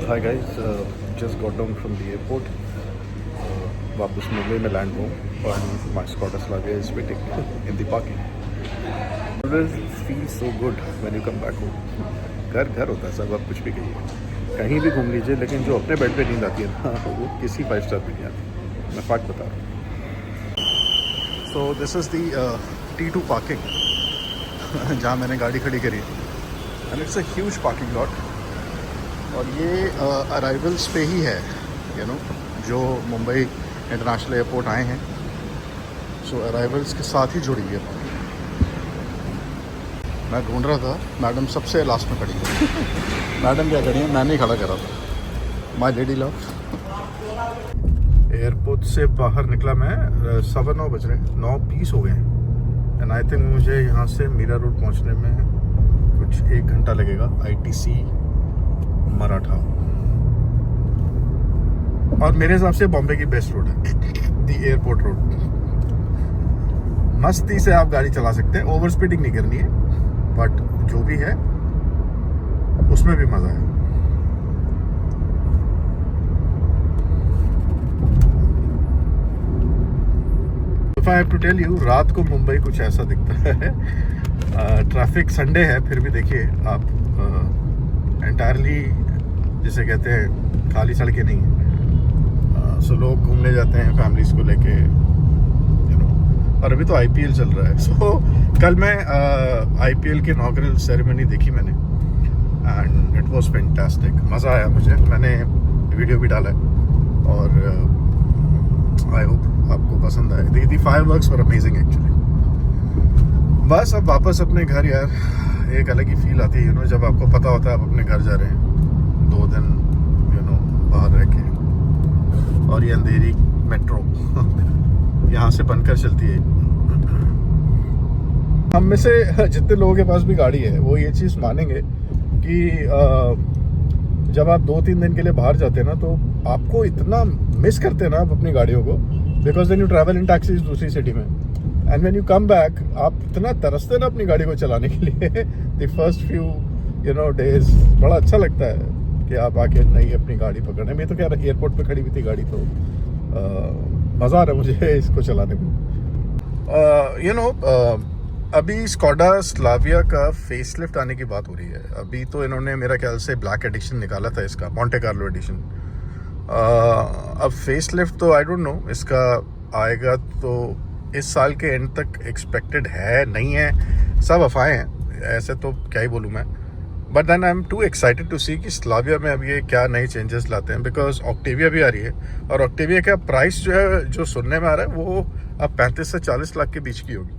Hi guys, just got down from the airport. वापस मुंबई में land हुआ and my Skoda Slavia is waiting in the parking. Always feels so good when you come back home. घर घर होता है सब, आप कुछ भी कहिए, कहीं भी घूम लीजिए, लेकिन जो अपने बेड पे नींद आती है ना वो किसी 5 स्टार में नहीं आती. मैं फैक्ट बता रहा हूँ. So this is the T2 parking जहाँ मैंने गाड़ी खड़ी करी and it's a huge parking lot. और ये अराइवल्स पे ही है, जो मुंबई इंटरनेशनल एयरपोर्ट आए हैं, सो अराइवल्स के साथ ही जुड़ी है. मैं ढूंढ रहा था, मैडम सबसे लास्ट में खड़ी है. मैडम क्या खड़ी है, मैंने ही खड़ा करा था. My lady love. एयरपोर्ट से बाहर निकला मैं 9:15 बज रहे, 9:20 हो गए हैं. एंड आई थिंक मुझे यहाँ से मीरा रोड पहुँचने में कुछ 1 घंटा लगेगा. ITC मराठा. और मेरे हिसाब से बॉम्बे की बेस्ट रोड है, दी एयरपोर्ट रोड. मस्ती से आप गाड़ी चला सकते हैं, ओवर स्पीडिंग नहीं करनी है, बट जो भी है उसमें भी मजा है. If I have to tell you, रात को मुंबई कुछ ऐसा दिखता है. ट्रैफिक संडे है, फिर भी देखिए आप, एंटायरली जिसे कहते हैं खाली सड़कें नहीं हैं. सो लोग घूमने जाते हैं फैमिलीज को लेके, और अभी तो IPL चल रहा है. सो कल मैं IPL की इनॉग्रल सेरेमनी देखी मैंने, एंड इट वाज फैंटास्टिक. मज़ा आया मुझे, मैंने वीडियो भी डाला है, और आई होप आपको पसंद आए. दी फायरवर्क्स वर अमेजिंग एक्चुअली. बस अब वापस अपने घर यार, एक अलग ही फील आती है जब आपको पता होता है आप अपने घर जा रहे हैं 2 दिन बाहर रह के. और ये अंधेरी मेट्रो यहाँ से बनकर चलती है. हम में से जितने लोगों के पास भी गाड़ी है वो ये चीज़ मानेंगे कि जब आप 2-3 दिन के लिए बाहर जाते हैं ना, तो आपको इतना मिस करते हैं ना आप अपनी गाड़ियों को, because then you travel in taxis दूसरी सिटी में, and when you come back आप इतना तरसते ना अपनी गाड़ी को चलाने के लिए. द फर्स्ट फ्यू डेज बड़ा अच्छा लगता है कि आप आके नई अपनी गाड़ी पकड़ने में. तो क्या एयरपोर्ट पे खड़ी हुई थी गाड़ी, तो मज़ा आ रहा है मुझे इसको चलाने में. अभी स्कोडा स्लाविया का फेसलिफ्ट आने की बात हो रही है. अभी तो इन्होंने मेरा ख्याल से ब्लैक एडिशन निकाला था इसका, मॉन्टे कार्लो एडिशन. अब फेसलिफ्ट तो आई डोंट नो इसका आएगा तो इस साल के एंड तक एक्सपेक्टेड है, नहीं है, सब अफवाहें हैं, ऐसे तो क्या ही बोलूँ मैं. But then I am too excited to see कि स्लाविया में अब ये क्या नए चेंजेस लाते हैं, बिकॉज ऑक्टेविया भी आ रही है, और ऑक्टेविया का प्राइस जो है, जो सुनने में आ रहा है, वो अब 35 से 40 लाख के बीच की होगी.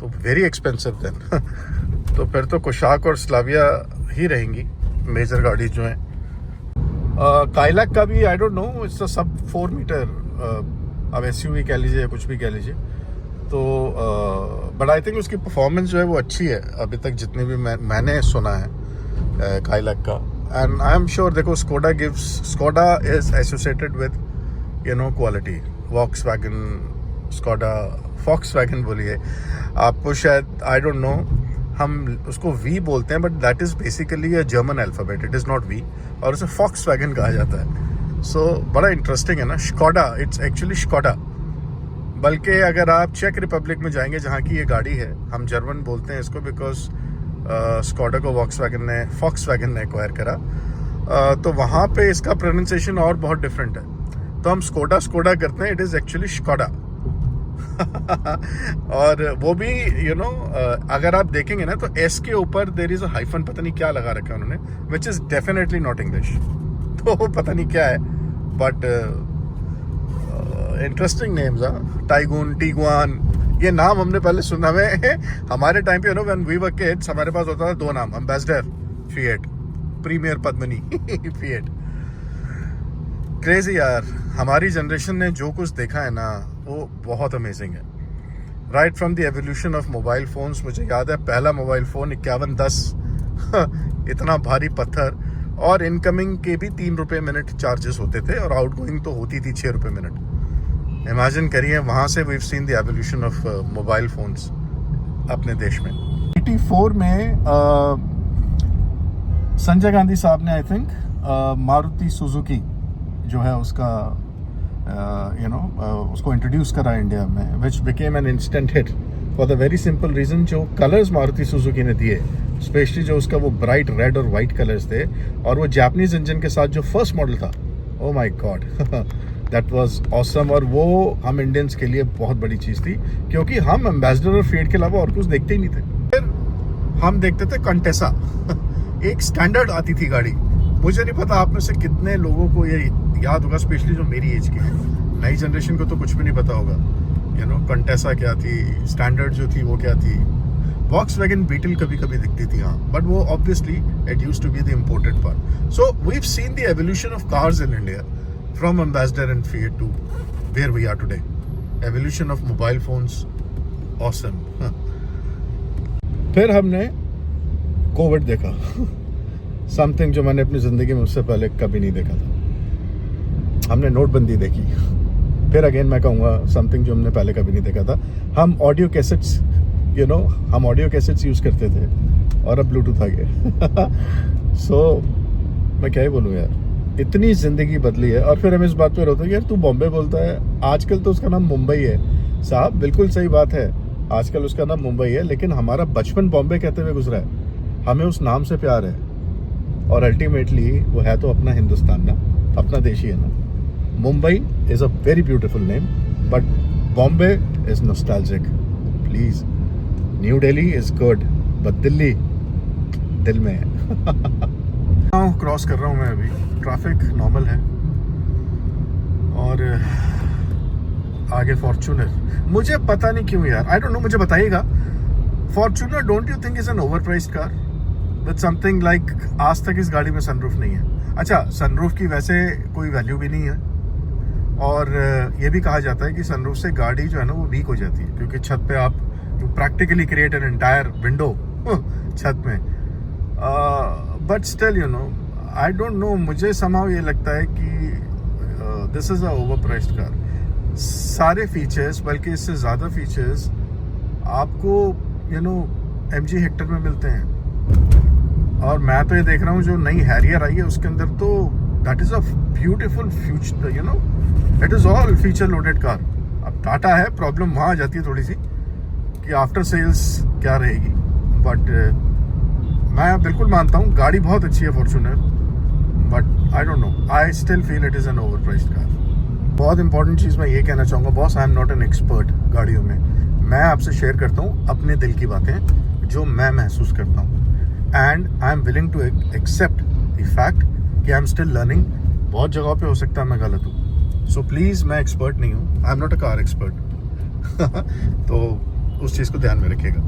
तो वेरी एक्सपेंसिव देन. तो फिर तो कुशाक और स्लाविया ही रहेंगी मेजर गाड़ी जो हैं. काइलैक का भी I don't know, it's a सब 4 मीटर, अब SUV कह लीजिए या कुछ भी कह लीजिए. तो बट आई थिंक उसकी परफॉर्मेंस जो है वो अच्छी है अभी तक, जितनी भी मैंने सुना है काइलैक का. एंड आई एम श्योर, देखो Skoda is associated with quality. Volkswagen, Skoda, Volkswagen बोलिए आपको शायद, आई डोंट नो, हम उसको V बोलते हैं, but that is basically a German alphabet, it is not V, और उसे फॉक्सवैगन कहा जाता है. सो बड़ा इंटरेस्टिंग है ना. Skoda, it's actually Skoda. बल्कि अगर आप चेक रिपब्लिक में जाएंगे जहाँ की ये गाड़ी है, हम जर्मन बोलते हैं इसको, बिकॉज स्कोडा को फॉक्सवैगन ने एक्वायर करा, तो वहाँ पे इसका प्रोनाउंसिएशन और बहुत डिफरेंट है. तो हम स्कोडा करते हैं, इट इज़ एक्चुअली स्कोडा. और वो भी अगर आप देखेंगे ना, तो S के ऊपर देयर इज अ हाइफन, पता नहीं क्या लगा रखा है उन्होंने, which is definitely not English. तो पता नहीं क्या है, बट इंटरेस्टिंग नेम्स. टाइगून, टीगुआन, ये नाम हमने पहले सुना है. हमारे टाइम पे व्हेन वी वर किड्स हमारे पास होता था 2 नाम, Ambassador Fiat, Premier Padmini Fiat. Crazy यार, हमारी जनरेशन ने जो कुछ देखा है ना वो बहुत अमेजिंग है. Right from the evolution of mobile phones. मुझे याद है पहला मोबाइल फ़ोन 5110 इतना भारी पत्थर, और इनकमिंग के भी 3 रुपये मिनट चार्जेस होते थे, और आउटगोइंग तो होती थी 6 रुपये मिनट. इमेजिन करिए, वहाँ से we've seen the evolution of mobile phones अपने देश में. 84 में संजय गांधी साहब ने आई थिंक मारुति सुजुकी जो है उसका उसको इंट्रोड्यूस करा इंडिया में, which became an instant hit for the very simple reason, जो कलर्स मारुति सुजुकी ने दिए, स्पेशली जो उसका वो ब्राइट रेड और वाइट कलर्स थे, और वो जापानीज इंजन के साथ जो फर्स्ट मॉडल था, oh my God that was awesome. और वो हम इंडियंस के लिए बहुत बड़ी चीज़ थी, क्योंकि हम एम्बेसडर और फेट के अलावा और कुछ देखते ही नहीं थे। फिर हम देखते थे कंटेसा एक स्टैंडर्ड आती थी गाड़ी। मुझे नहीं पता आप में से कितने लोगों को ये याद होगा, स्पेशली जो मेरी एज के हैं। नई जनरेशन को तो कुछ भी नहीं पता होगा। कंटेसा क्या थी, स्टैंडर्ड जो थी वो क्या थी, वॉक्सवैगन बीटल कभी कभी दिखती थी, हाँ, बट वो obviously it used to be the imported part. So we have seen the evolution of cars in India from Ambassador and Fiat to where we are today. Evolution of mobile phones, awesome. फिर हमने Covid देखा something जो मैंने अपनी ज़िंदगी में उससे पहले कभी नहीं देखा था। हमने नोटबंदी देखी। फिर अगेन मैं कहूँगा समथिंग जो हमने पहले कभी नहीं देखा था। हम ऑडियो कैसेट्स हम ऑडियो कैसेट्स यूज़ करते थे और अब ब्लूटूथ आ गया। सो मैं क्या ही बोलूँ यार, इतनी ज़िंदगी बदली है। और फिर हम इस बात पर होता है कि यार तू बॉम्बे बोलता है, आजकल तो उसका नाम मुंबई है। साहब बिल्कुल सही बात है, आजकल उसका नाम मुंबई है, लेकिन हमारा बचपन बॉम्बे कहते हुए गुजरा है। हमें उस नाम से प्यार है, और अल्टीमेटली वो है तो अपना हिंदुस्तान ना, अपना देश ही है ना। Mumbai is a very beautiful name, but Bombay is nostalgic. Please, new Delhi is good, but Delhi दिल में है। क्रॉस कर रहा हूँ मैं अभी, ट्रैफिक नॉर्मल है, और आगे फॉर्च्यूनर। मुझे पता नहीं क्यों यार, आई डोंट नो, मुझे बताइएगा, Fortuner don't you think is an over priced car with something like, आज तक इस गाड़ी में सनरूफ नहीं है। अच्छा, सनरूफ की वैसे कोई वैल्यू भी नहीं है, और ये भी कहा जाता है कि सनरूफ से गाड़ी जो है ना वो वीक हो जाती है, क्योंकि छत पे आप you practically create an entire window छत में। But still I don't know, मुझे समहाउ ये लगता है कि this is a over priced car. सारे फीचर्स, बल्कि इससे ज़्यादा फीचर्स आपको MG हेक्टर में मिलते हैं। और मैं तो ये देख रहा हूँ जो नई हैरियर आई है उसके अंदर तो that is a beautiful future, it is all feature loaded car. अब टाटा है, प्रॉब्लम वहाँ आ जाती है थोड़ी सी कि आफ्टर सेल्स क्या रहेगी, बट मैं बिल्कुल मानता हूँ गाड़ी बहुत अच्छी है Fortuner, but I don't know, I still feel it is an over priced car. बहुत इंपॉर्टेंट चीज़ मैं ये कहना चाहूँगा boss, I am not an expert गाड़ियों में। मैं आपसे शेयर करता हूँ अपने दिल की बातें जो मैं महसूस करता हूँ, and I am willing to accept the fact कि आई एम स्टिल लर्निंग। बहुत जगहों पे हो सकता है मैं गलत हूँ, सो प्लीज़, मैं एक्सपर्ट नहीं हूँ, I am not a car expert. तो उस चीज़ को ध्यान में रखिएगा।